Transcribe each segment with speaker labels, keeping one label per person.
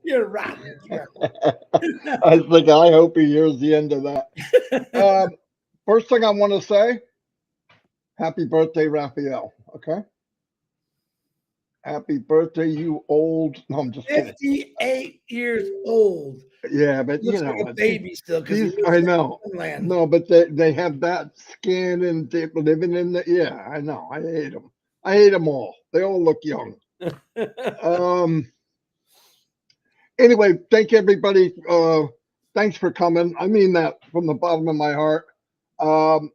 Speaker 1: You're right.
Speaker 2: I hope he hears the end of that. First thing I want to say, happy birthday, Raphael. Okay. Happy birthday, you old. No, I'm just kidding.
Speaker 1: 58 years old.
Speaker 2: Yeah, but
Speaker 1: Looks like a baby still because he
Speaker 2: these,
Speaker 1: lives
Speaker 2: I
Speaker 1: in
Speaker 2: know.
Speaker 1: Finland.
Speaker 2: No, but they have that skin and they living in the, yeah, I know. I hate them. I hate them all. They all look young. Um, anyway, thank everybody. Thanks for coming. I mean that from the bottom of my heart. Um,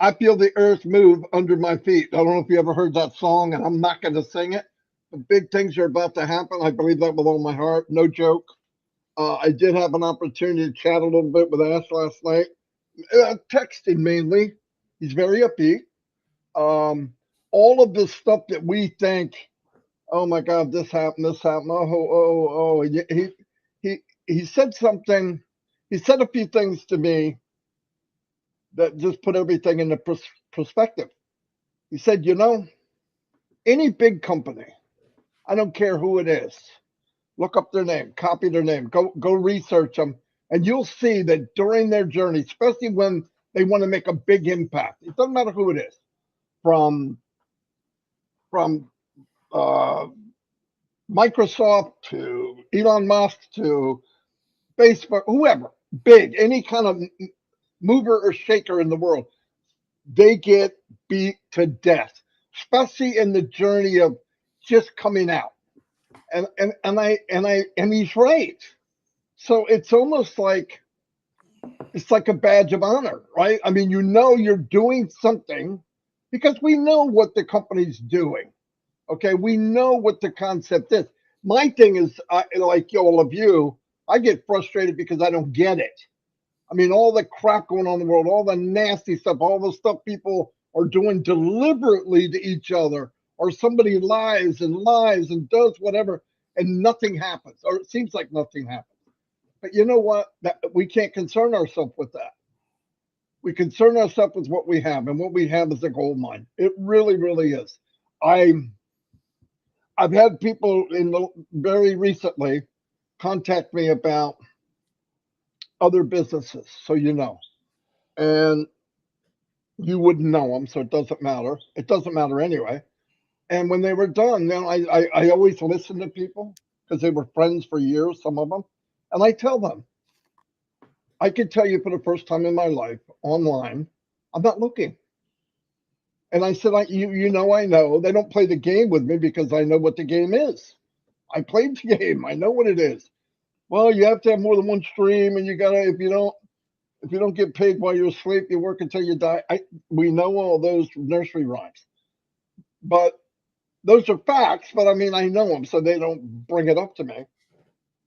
Speaker 2: I feel the earth move under my feet. I don't know if you ever heard that song, and I'm not going to sing it. The big things are about to happen. I believe that with all my heart. No joke. I did have an opportunity to chat a little bit with Ash last night. Texting mainly. He's very upbeat. Um, all of the stuff that we think, oh my God, this happened, this happened. Oh. He he said something. He said a few things to me that just put everything into perspective. He said, any big company, I don't care who it is, look up their name, copy their name, go research them, and you'll see that during their journey, especially when they want to make a big impact, it doesn't matter who it is, from from uh, Microsoft to Elon Musk to Facebook, whoever, big, any kind of mover or shaker in the world, they get beat to death, especially in the journey of just coming out. And he's right. So it's like a badge of honor, right? I mean, you're doing something because we know what the company's doing. Okay, we know what the concept is. My thing is, like all of you, I get frustrated because I don't get it. I mean, all the crap going on in the world, all the nasty stuff, all the stuff people are doing deliberately to each other, or somebody lies and does whatever, and nothing happens, or it seems like nothing happens. But you know what? We can't concern ourselves with that. We concern ourselves with what we have, and what we have is a gold mine. It really, really is. I I've had people very recently contact me about other businesses, so and you wouldn't know them, so it doesn't matter. It doesn't matter anyway. And when they were done, then I always listen to people because they were friends for years, some of them, and I tell them, I can tell you for the first time in my life online, I'm not looking. And I said, I know they don't play the game with me because I know what the game is. I played the game. I know what it is. Well, you have to have more than one stream, and you gotta if you don't get paid while you're asleep, you work until you die. We know all those nursery rhymes, but those are facts. But I mean, I know them, so they don't bring it up to me.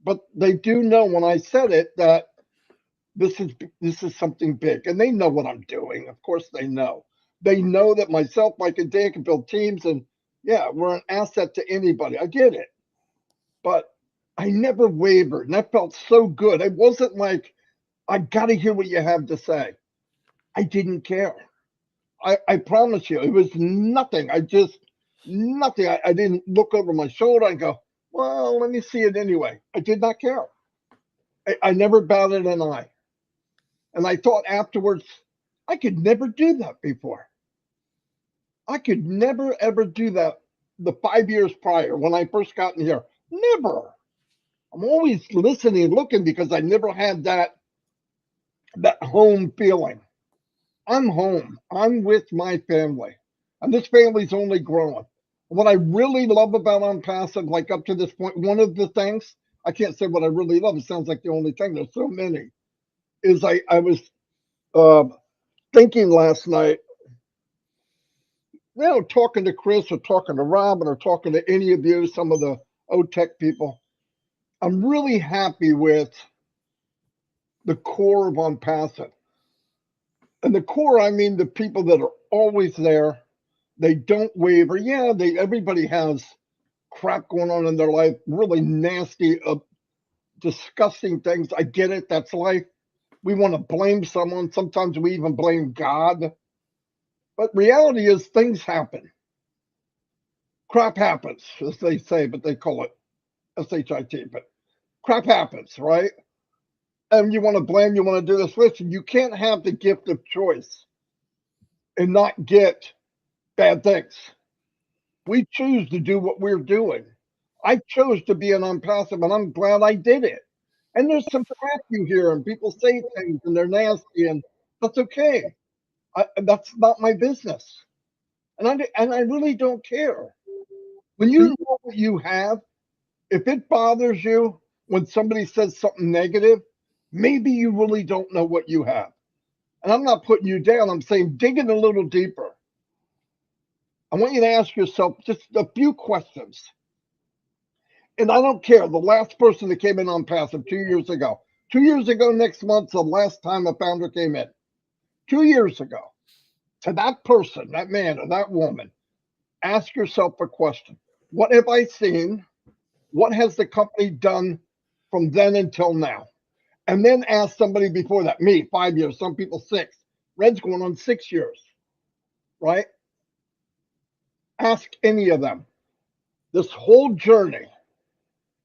Speaker 2: But they do know when I said it that this is this is something big, and they know what I'm doing. Of course, they know. They know that myself, Mike, and Dan can build teams, and yeah, we're an asset to anybody. I get it, but I never wavered, and that felt so good. It wasn't like I got to hear what you have to say. I didn't care. I promise you, it was nothing. Nothing. I didn't look over my shoulder and go, well, let me see it anyway. I did not care. I never batted an eye. And I thought afterwards, I could never do that before. I could never, ever do that the 5 years prior when I first got in here. Never. I'm always listening, looking because I never had that home feeling. I'm home. I'm with my family. And this family's only growing. What I really love about Onpassive, like up to this point, one of the things, I can't say what I really love, it sounds like the only thing, there's so many, is I was uh, thinking last night, talking to Chris or talking to Robin or talking to any of you, some of the OTech people, I'm really happy with the core of Onpassive. And the core, I mean the people that are always there. They don't waver. Yeah, everybody has crap going on in their life, really nasty, disgusting things. I get it. That's life. We want to blame someone. Sometimes we even blame God. But reality is things happen. crap happens, as they say, but they call it SHIT, but crap happens, right? And you want to blame, you want to do this. Listen, you can't have the gift of choice and not get bad things. We choose to do what we're doing. I chose to be an Onpassive, and I'm glad I did it. And there's some crap you hear, and people say things, and they're nasty, and that's okay. That's not my business, and I really don't care. When you know what you have, if it bothers you when somebody says something negative, maybe you really don't know what you have. And I'm not putting you down. I'm saying dig in a little deeper. I want you to ask yourself just a few questions. And I don't care. The last person that came in Onpassive 2 years ago. 2 years ago, next month's the last time a founder came in. 2 years ago. To that person, that man or that woman, ask yourself a question. What have I seen? What has the company done from then until now? And then ask somebody before that, me, 5 years, some people 6. Red's going on 6 years, right? Ask any of them. This whole journey,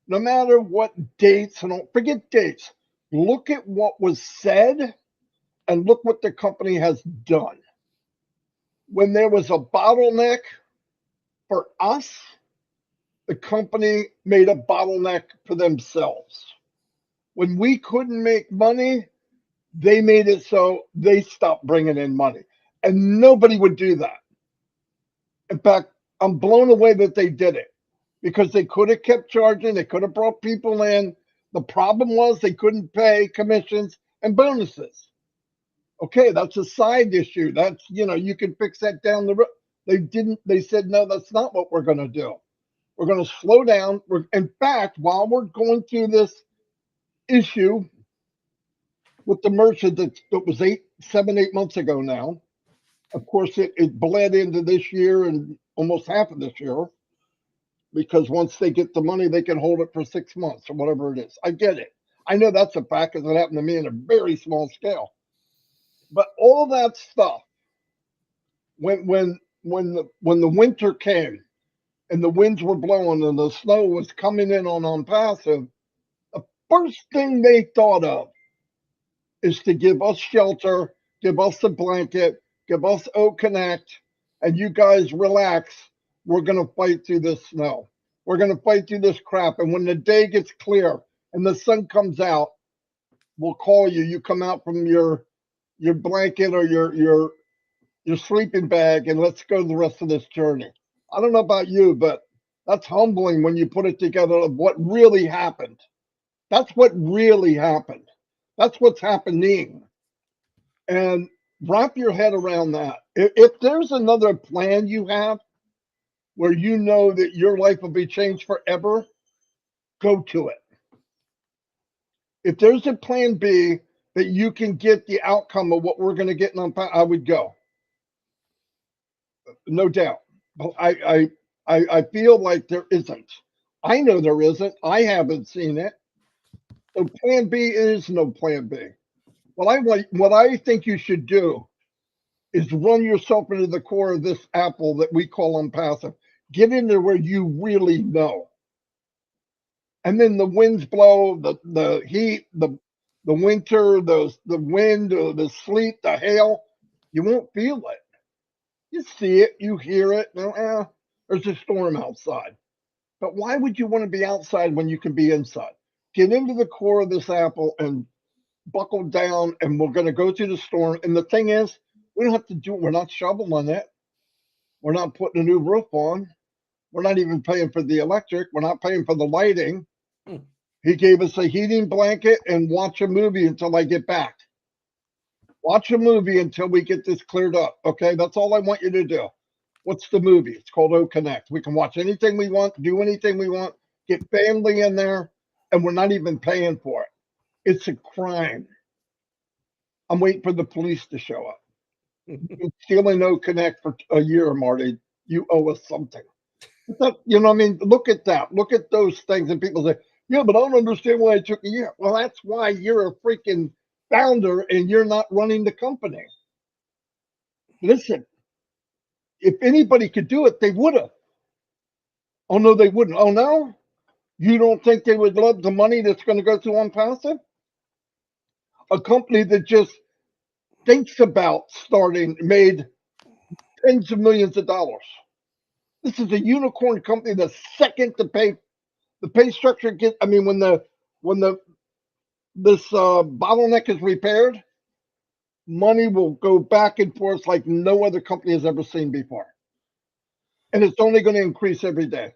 Speaker 2: no matter what dates, and don't forget dates, look at what was said and look what the company has done. When there was a bottleneck for us, the company made a bottleneck for themselves. When we couldn't make money, they made it so they stopped bringing in money. And nobody would do that. In fact, I'm blown away that they did it because they could have kept charging. They could have brought people in. The problem was they couldn't pay commissions and bonuses. Okay, that's a side issue. That's, you can fix that down the road. They didn't. They said, no, that's not what we're going to do. We're going to slow down. In fact, while we're going through this issue with the merchant that was 7, 8 months ago now, of course, it bled into this year and almost half of this year because once they get the money, they can hold it for 6 months or whatever it is. I get it. I know that's a fact because it happened to me in a very small scale. But all that stuff, when the winter came and the winds were blowing and the snow was coming in on Onpassive, the first thing they thought of is to give us shelter, give us a blanket, give us Connect, and you guys relax. We're going to fight through this snow. We're going to fight through this crap. And when the day gets clear and the sun comes out, we'll call you. You come out from your blanket or your sleeping bag, and let's go the rest of this journey. I don't know about you, but that's humbling when you put it together of what really happened. That's what really happened. That's what's happening. And wrap your head around that. If there's another plan you have where you know that your life will be changed forever, go to it. If there's a plan B that you can get the outcome of what we're going to get in, I would go. No doubt. But I feel like there isn't. I know there isn't. I haven't seen it. So plan B is no plan B. What I think you should do is run yourself into the core of this apple that we call Onpassive. Get in there where you really know. And then the winds blow, the heat, the winter, the wind, the sleet, the hail, you won't feel it. You see it, you hear it. There's a storm outside. But why would you want to be outside when you can be inside? Get into the core of this apple and buckle down, and we're going to go through the storm. And the thing is, we don't have to do it. We're not shoveling it. We're not putting a new roof on. We're not even paying for the electric. We're not paying for the lighting. He gave us a heating blanket and watch a movie until I get back. Watch a movie until we get this cleared up. Okay, that's all I want you to do. What's the movie? It's called Connect. We can watch anything we want, do anything we want, get family in there, and we're not even paying for it. It's a crime. I'm waiting for the police to show up. You've been stealing Connect for a year, Marty. You owe us something. You know what I mean? Look at that. Look at those things. And people say, yeah, but I don't understand why it took a year. Well, that's why you're a freaking founder and you're not running the company. Listen, if anybody could do it, they would have. Oh, no, they wouldn't. Oh, no? You don't think they would love the money that's going to go through Onpassive? A company that just thinks about starting made tens of millions of dollars. This is a unicorn company. The second the pay structure gets, I mean, when the this bottleneck is repaired, money will go back and forth like no other company has ever seen before, and it's only going to increase every day,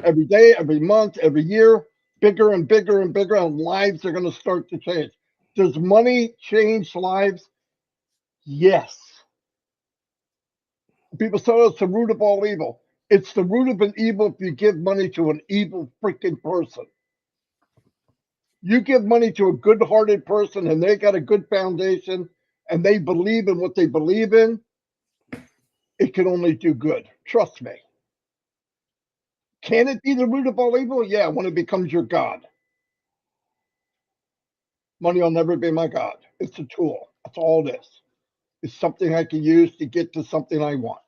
Speaker 2: every month, every year, bigger and bigger and bigger, and lives are going to start to change. Does money change lives? Yes. People say, oh, it's the root of all evil. It's the root of an evil if you give money to an evil freaking person. You give money to a good-hearted person and they got a good foundation and they believe in what they believe in, it can only do good. Trust me. Can it be the root of all evil? Yeah, when it becomes your God. Money will never be my God. It's a tool. That's all it is. It's something I can use to get to something I want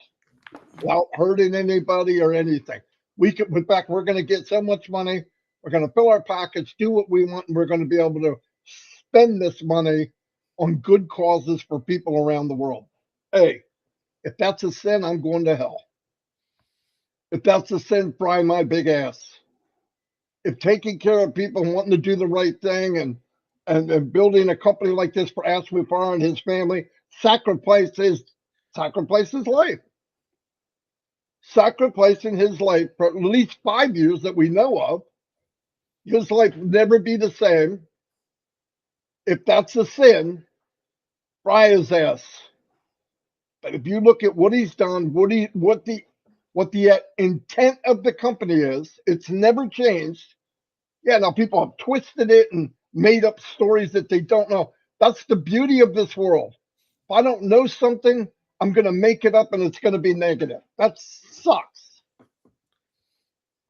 Speaker 2: without hurting anybody or anything. We can, in fact, we're going to get so much money. We're going to fill our pockets, do what we want, and we're going to be able to spend this money on good causes for people around the world. Hey, if that's a sin, I'm going to hell. If that's a sin, fry my big ass. If taking care of people and wanting to do the right thing and building a company like this for Mufareh and his family sacrifices life. Sacrificing his life for at least 5 years that we know of. His life will never be the same. If that's a sin, fry his ass. But if you look at what he's done, what the intent of the company is, it's never changed. Yeah, now people have twisted it and made up stories that they don't know. That's the beauty of this world. If I don't know something, I'm going to make it up and it's going to be negative. That sucks.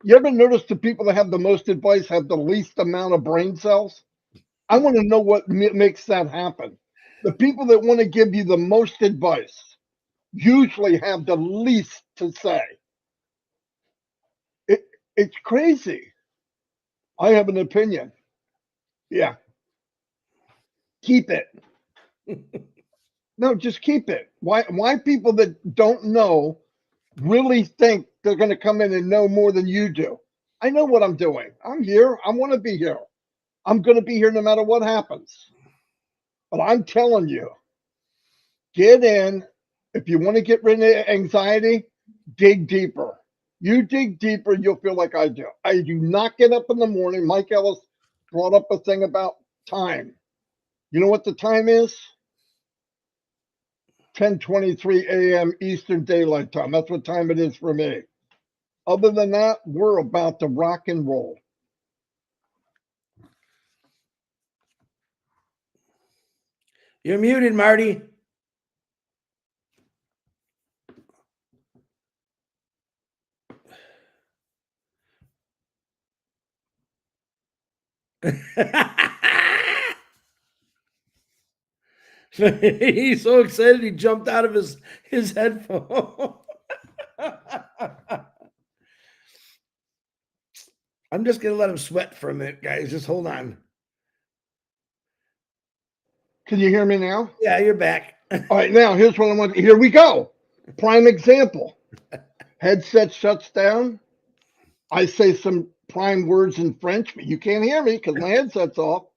Speaker 2: You ever notice the people that have the most advice have the least amount of brain cells? I want to know what makes that happen. The people that want to give you the most advice usually have the least to say. It's crazy. I have an opinion. Yeah, keep it. No, just keep it. Why people that don't know really think they're going to come in and know more than you do? I know what I'm doing. I'm here. I want to be here. I'm going to be here no matter what happens. But I'm telling you, get in. If you want to get rid of anxiety, dig deeper. You dig deeper, you'll feel like I do. I do not get up in the morning. Mike Ellis brought up a thing about time. You know what the time is? 10:23 a.m. Eastern Daylight Time. That's what time it is for me. Other than that, we're about to rock and roll.
Speaker 1: You're muted, Marty. He's so excited he jumped out of his headphone. I'm just gonna let him sweat for a minute, guys. Just hold on.
Speaker 2: Can you hear me now?
Speaker 1: Yeah, you're back.
Speaker 2: All right, now here's what I want. Here we go. Prime example. Headset shuts down. I say some prime words in French, but you can't hear me because my headset's off.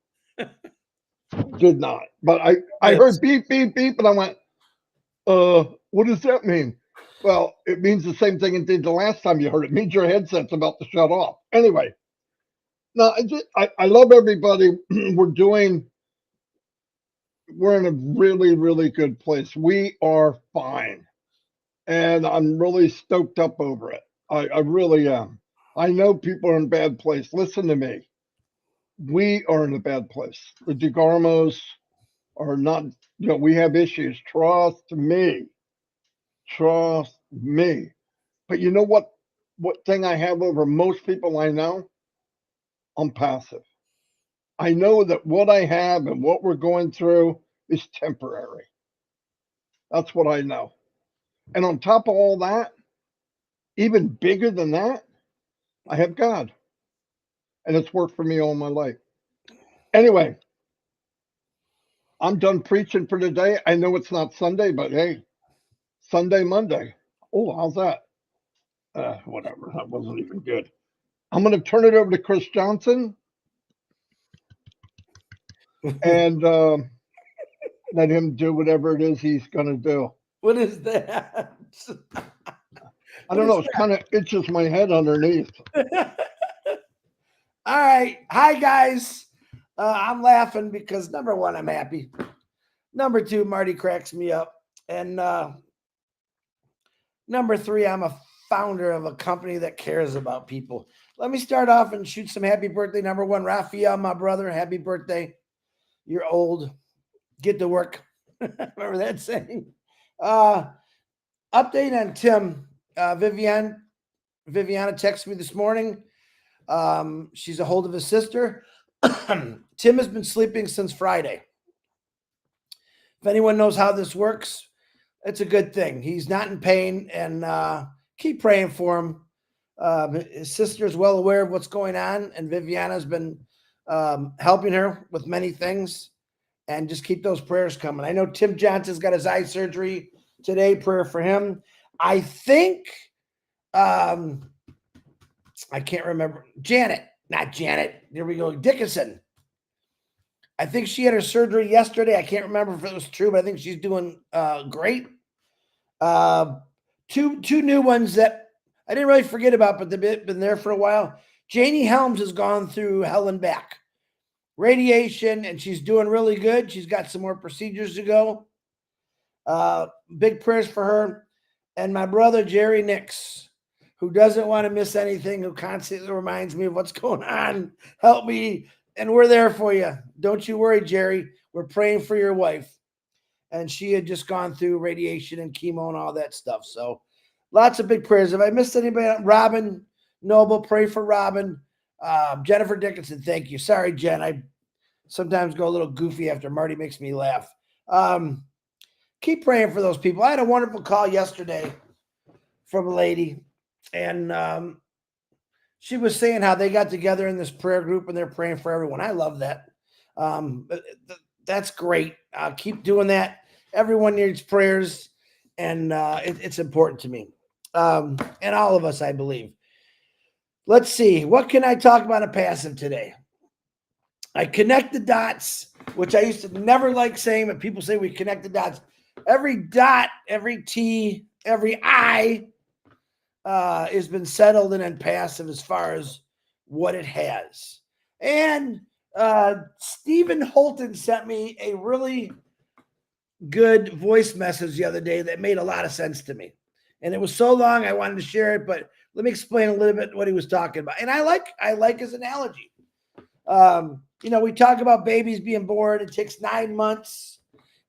Speaker 2: Did not. But I heard beep, beep, beep, and I went, what does that mean? Well, it means the same thing it did the last time you heard it. It means your headset's about to shut off. Anyway, no, I love everybody. We're in a really, really good place. We are fine. And I'm really stoked up over it. I really am. I know people are in a bad place. Listen to me. We are in a bad place. The DeGarmos are not, we have issues. Trust me. Trust me. But you know what thing I have over most people I know? I'm passive. I know that what I have and what we're going through is temporary. That's what I know. And on top of all that, even bigger than that, I have God. And it's worked for me all my life. Anyway, I'm done preaching for today. I know it's not Sunday, but hey, Sunday, Monday. Oh, how's that? Whatever. That wasn't even good. I'm going to turn it over to Chris Johnson and let him do whatever it is he's going to do.
Speaker 1: What is that?
Speaker 2: I don't know. It's kind of itches my head underneath.
Speaker 1: All right. Hi, guys. I'm laughing because number one, I'm happy. Number two, Marty cracks me up. And number three, I'm a founder of a company that cares about people. Let me start off and shoot some happy birthday. Number one, Raphael, my brother, happy birthday. You're old. Get to work. Remember that saying? Update on Tim. Viviana texted me this morning. She's a hold of his sister. Tim has been sleeping since Friday. If anyone knows how this works, it's a good thing. He's not in pain, and keep praying for him. His sister is well aware of what's going on, and Viviana's been helping her with many things, and just keep those prayers coming. I know Tim Johnson's got his eye surgery today. Prayer for him. I think, I can't remember. Not Janet. There we go. Dickinson. I think she had her surgery yesterday. I can't remember if it was true, but I think she's doing great. Two new ones that I didn't really forget about, but they've been there for a while. Janie Helms has gone through hell and back. Radiation, and she's doing really good. She's got some more procedures to go. Big prayers for her. And my brother, Jerry Nix, who doesn't want to miss anything, who constantly reminds me of what's going on. Help me, and we're there for you. Don't you worry, Jerry. We're praying for your wife. And she had just gone through radiation and chemo and all that stuff. So lots of big prayers. If I missed anybody, Robin Noble, pray for Robin. Jennifer Dickinson, thank you. Sorry, Jen. I sometimes go a little goofy after Marty makes me laugh. Keep praying for those people. I had a wonderful call yesterday from a lady, and she was saying how they got together in this prayer group and they're praying for everyone. I love that. That's great. Keep doing that. Everyone needs prayers, and it's important to me, and all of us, I believe. Let's see. What can I talk about a passive today? I connect the dots, which I used to never like saying, but people say we connect the dots. Every dot, every T, every I has been settled and passive as far as what it has. And Stephen Holton sent me a really good voice message the other day that made a lot of sense to me. And it was so long I wanted to share it, but let me explain a little bit what he was talking about. And I like his analogy. We talk about babies being born. It takes 9 months.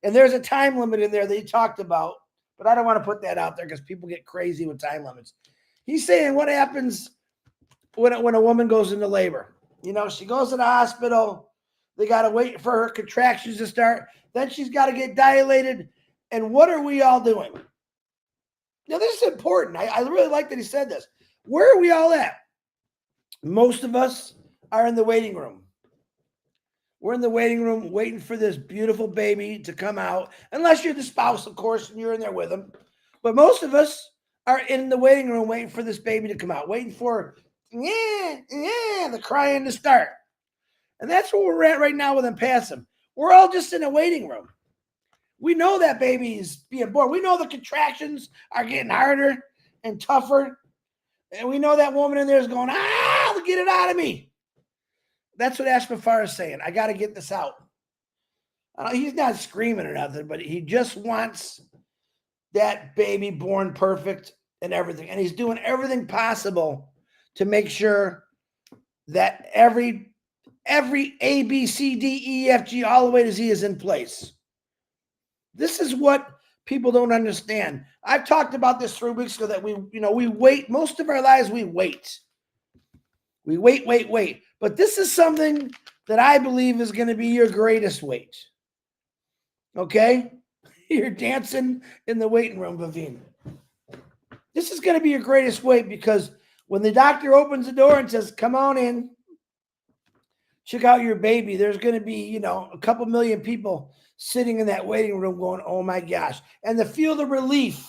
Speaker 1: And there's a time limit in there that he talked about, but I don't want to put that out there because people get crazy with time limits. He's saying what happens when a woman goes into labor. She goes to the hospital. They got to wait for her contractions to start. Then she's got to get dilated. And what are we all doing? Now, this is important. I really like that he said this. Where are we all at? Most of us are in the waiting room. We're in the waiting room waiting for this beautiful baby to come out, unless you're the spouse, of course, and you're in there with them. But most of us are in the waiting room waiting for this baby to come out, waiting for the crying to start. And that's where we're at right now with Onpassive. We're all just in a waiting room. We know that baby is being born. We know the contractions are getting harder and tougher. And we know that woman in there is going, get it out of me. That's what Ash Mufareh is saying. I got to get this out. He's not screaming or nothing, but he just wants that baby born perfect and everything. And he's doing everything possible to make sure that every A, B, C, D, E, F, G, all the way to Z is in place. This is what people don't understand. I've talked about this 3 weeks ago that we wait. Most of our lives, we wait. We wait. But this is something that I believe is going to be your greatest wait. Okay? You're dancing in the waiting room, Vivine. This is going to be your greatest wait because When the doctor opens the door and says, come on in, check out your baby, there's going to be, a couple million people sitting in that waiting room going, oh my gosh. And to feel the relief,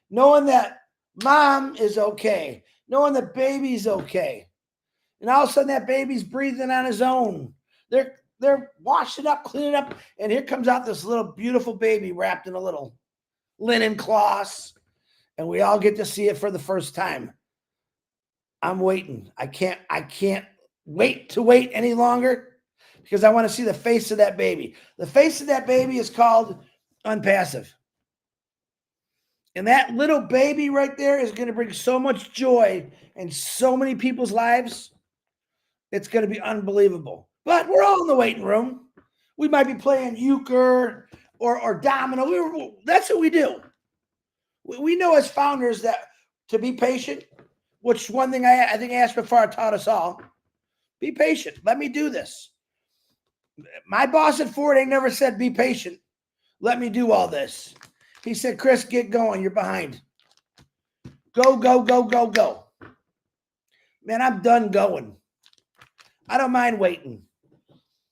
Speaker 1: knowing that mom is okay, knowing the baby's okay. And all of a sudden that baby's breathing on his own. They're washing up, cleaning up, and here comes out this little beautiful baby wrapped in a little linen cloth, and we all get to see it for the first time. I'm waiting. I can't wait any longer because I want to see the face of that baby. The face of that baby is called Onpassive. And that little baby right there is going to bring so much joy in so many people's lives. It's going to be unbelievable. But we're all in the waiting room. We might be playing euchre or domino. That's what we do. We know as founders that to be patient, which one thing I think Mufareh taught us all. Be patient. Let me do this. My boss at Ford ain't never said be patient. Let me do all this. He said, Chris, get going. You're behind. Go, go, go, go, go. Man, I'm done going. I don't mind waiting.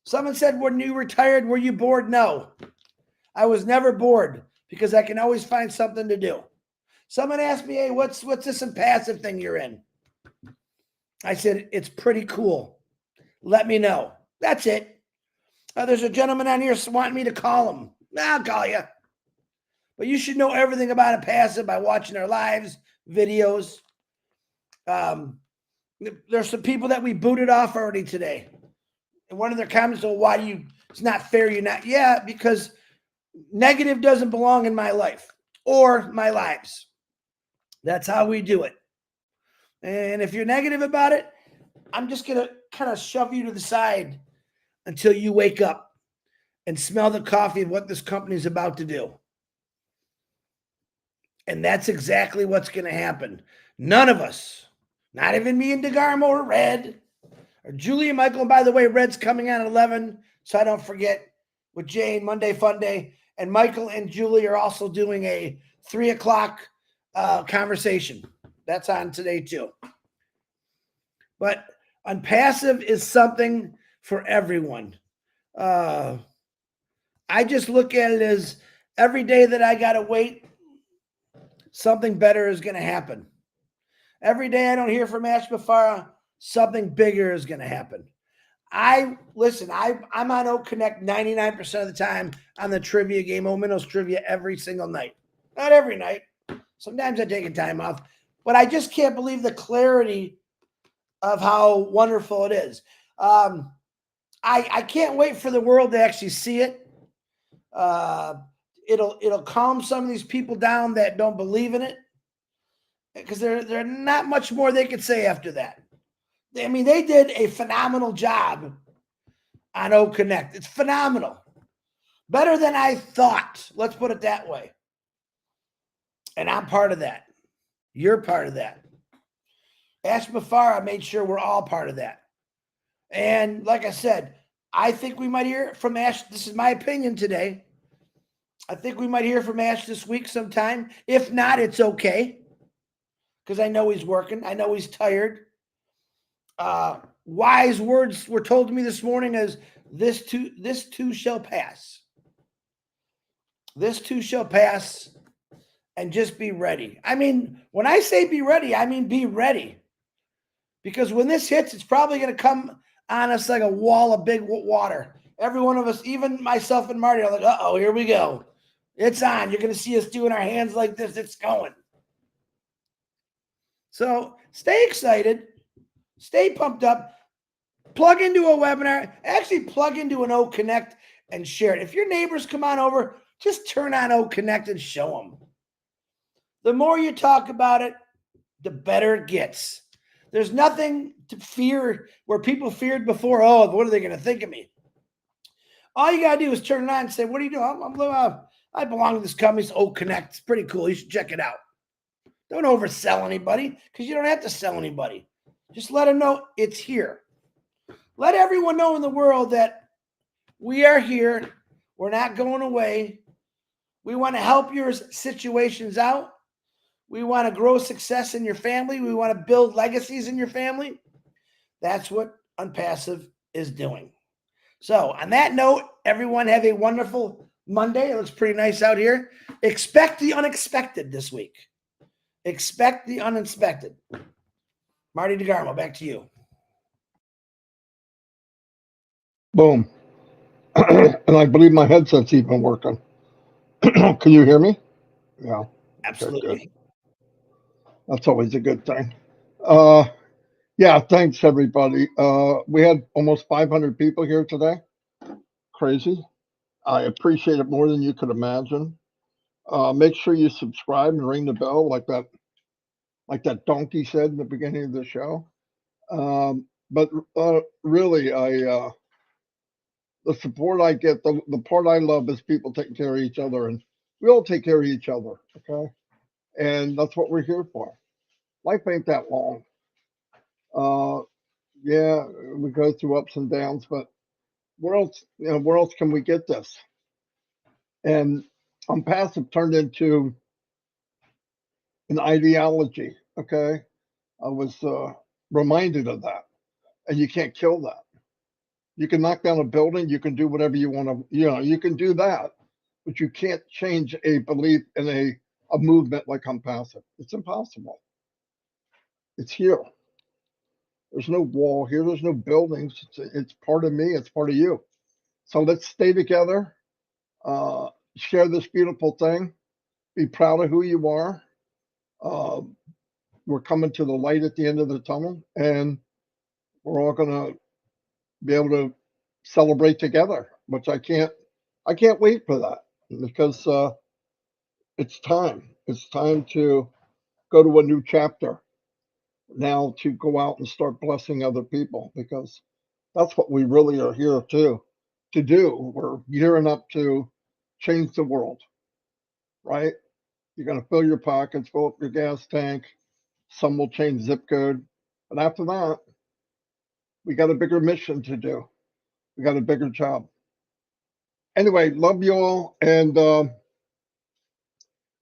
Speaker 1: Someone said, when you retired, were you bored? No. I was never bored because I can always find something to do. Someone asked me, hey, what's this Onpassive thing you're in? I said, it's pretty cool. Let me know. That's it. There's a gentleman on here wanting me to call him. I'll call you. But you should know everything about Onpassive by watching our lives, videos. There's some people that we booted off already today. And one of their comments, it's not fair you're not. Yeah, because negative doesn't belong in my life or my lives. That's how we do it. And if you're negative about it, I'm just going to kind of shove you to the side until you wake up and smell the coffee of what this company is about to do. And that's exactly what's going to happen. None of us, not even me and DeGarmo or Red or Julie and Michael. And by the way, Red's coming on at 11, so I don't forget, with Jane, Monday Fun Day. And Michael and Julie are also doing a 3 o'clock conversation. That's on today too. But Onpassive is something for everyone. I just look at it as every day that I got to wait, something better is going to happen. Every day I don't hear from Mufareh, something bigger is going to happen. I'm on Oak Connect 99% of the time on the trivia game, Minnows trivia, every single night. Not every night. Sometimes I take a time off, but I just can't believe the clarity of how wonderful it is. I can't wait for the world to actually see it. It'll calm some of these people down that don't believe in it, because there's not much more they could say after that. I mean, they did a phenomenal job on Oak Connect. It's phenomenal. Better than I thought. Let's put it that way. And I'm part of that. You're part of that. Mufareh made sure we're all part of that. And like I said, I think we might hear from Ash. This is my opinion today. I think we might hear from Ash this week sometime. If not, it's okay, because I know he's working. I know he's tired. Wise words were told to me this morning as this too shall pass. This too shall pass, and just be ready. I mean, when I say be ready, I mean be ready. Because when this hits, it's probably going to come on us like a wall of big water. Every one of us, even myself and Marty, are like, uh-oh, here we go. It's on. You're going to see us doing our hands like this. It's going. So stay excited. Stay pumped up. Plug into a webinar. Actually plug into an Oak Connect and share it. If your neighbors come on over, just turn on Oak Connect and show them. The more you talk about it, the better it gets. There's nothing to fear where people feared before. Oh, what are they going to think of me? All you got to do is turn it on and say, what are you doing? I belong to this company. It's Oak Connect. It's pretty cool. You should check it out. Don't oversell anybody, because you don't have to sell anybody. Just let them know it's here. Let everyone know in the world that we are here. We're not going away. We want to help your situations out. We want to grow success in your family. We want to build legacies in your family. That's what Onpassive is doing. So on that note, everyone have a wonderful Monday. It looks pretty nice out here. Expect the unexpected this week. Expect the unexpected. Marty DeGarmo, back to you.
Speaker 2: Boom. And I believe my headset's even working. Can you hear me? Yeah.
Speaker 1: Absolutely.
Speaker 2: Okay, good. That's always a good thing. Yeah, thanks everybody. We had almost 500 people here today. Crazy. I appreciate it more than you could imagine. Make sure you subscribe and ring the bell like that donkey said in the beginning of the show. But really, the support I get, the part I love is people taking care of each other, and we all take care of each other, okay? And that's what we're here for. Life ain't that long. Yeah, we go through ups and downs, but where else can we get this? And Onpassive turned into an ideology, okay? I was reminded of that, and you can't kill that. You can knock down a building, you can do whatever you want to, you can do that, but you can't change a belief in a movement like Onpassive. It's impossible. It's here. There's no wall here. There's no buildings. It's part of me. It's part of you. So let's stay together. Share this beautiful thing. Be proud of who you are. Uh, we're coming to the light at the end of the tunnel, and we're all going to be able to celebrate together. Which I can't wait for that because it's time. It's time to go to a new chapter. Now to go out and start blessing other people because that's what we really are here to do. We're gearing up to change the world, right? You're going to fill your pockets, fill up your gas tank. Some will change zip code. But after that, we got a bigger mission to do. We got a bigger job. Anyway, love you all. And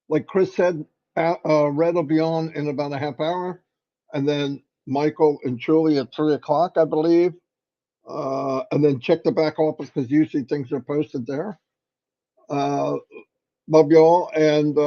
Speaker 2: like Chris said, Red will be on in about a half hour. And then Michael and Julie at 3 o'clock, I believe. And then check the back office because usually things are posted there. Love you all. And